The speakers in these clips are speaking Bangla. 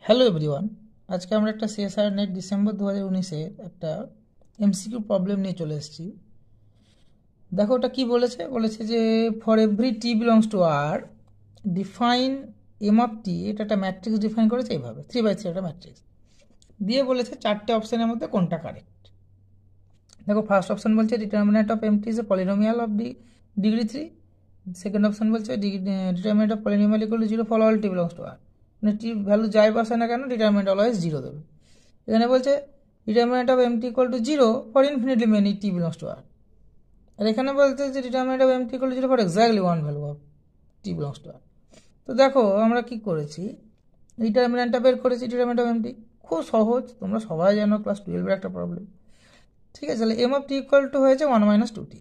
হ্যালো এভরিওয়ান, আজকে আমরা একটা সিএসআর নেট ডিসেম্বর 2019-এর একটা এমসিকিউ প্রবলেম নিয়ে চলে এসেছি। দেখো ওটা কি বলেছে যে for every t belongs to R define M of t, এটা একটা ম্যাট্রিক্স ডিফাইন করেছে এইভাবে 3x3 একটা ম্যাট্রিক্স দিয়ে বলেছে চারটে অপশানের মধ্যে কোনটা কারেক্ট। দেখো ফার্স্ট অপশান বলছে determinant of M t is a polynomial of degree 3। Second option বলছে determinant of polynomial equal to 0 for all t belongs to R, মানে টি ভ্যালু যাই বসে না কেন ডিটারমিনেন্ট অলওয়েজ 0 দেবে। এখানে বলছে determinant of M T equal to 0 for infinitely many T belongs to R. আর এখানে বলতে যে determinant of M T equal to 0 for exactly one value of T belongs to R. তো দেখো আমরা কি করেছি, ডিটারমিনেন্টটা বের করেছি ডিটারমিনেন্ট অফ এম টি, খুব সহজ, তোমরা সবাই জানো ক্লাস 12-এর একটা প্রবলেম। ঠিক আছে, তাহলে M of T equal to হয়েছে 1 মাইনাস 2t।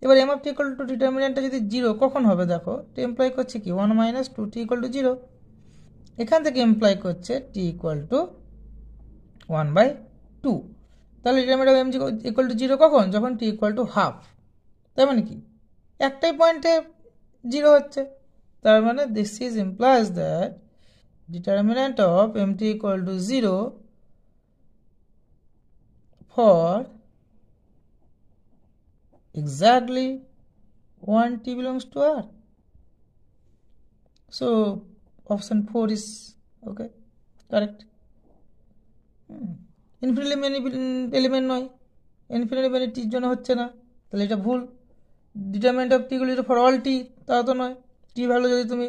এবার M of T equal to ডিটারমিনেন্টটা যদি 0 কখন হবে, দেখো টি এমপ্লয় করছে কি 1 মাইনাস 2t ইকুয়াল টু 0, এখান থেকে এমপ্লয় করছে টি ইকুয়াল টু 1/2। তাহলে determinant of M equal to 0 কখন, যখন টি ইকুয়াল টু হাফ। তার মানে কি একটাই পয়েন্টে 0 হচ্ছে, তার মানে this is implies that determinant of M T equal to 0 for exactly 1 t belongs to R. So option 4 is okay, correct. Infinitely many element নয়, ইনফিনিটলি মেনি টির জন্য হচ্ছে না, তাহলে এটা ভুল। ডিটারমিনেন্ট অফ টিগুলি ফর অল টি, তা তো নয়। টি ভ্যালু যদি তুমি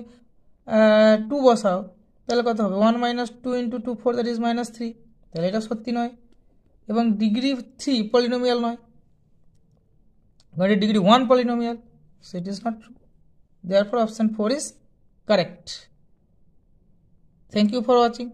2 বসাও তাহলে কত হবে, 1 minus 2 into 2 4 that is minus 3, তাহলে এটা সত্যি নয়। এবং ডিগ্রি 3 পলিনোমিয়াল নয়, but degree 1 polynomial, so it is not true. Therefore option 4 is correct. Thank you for watching.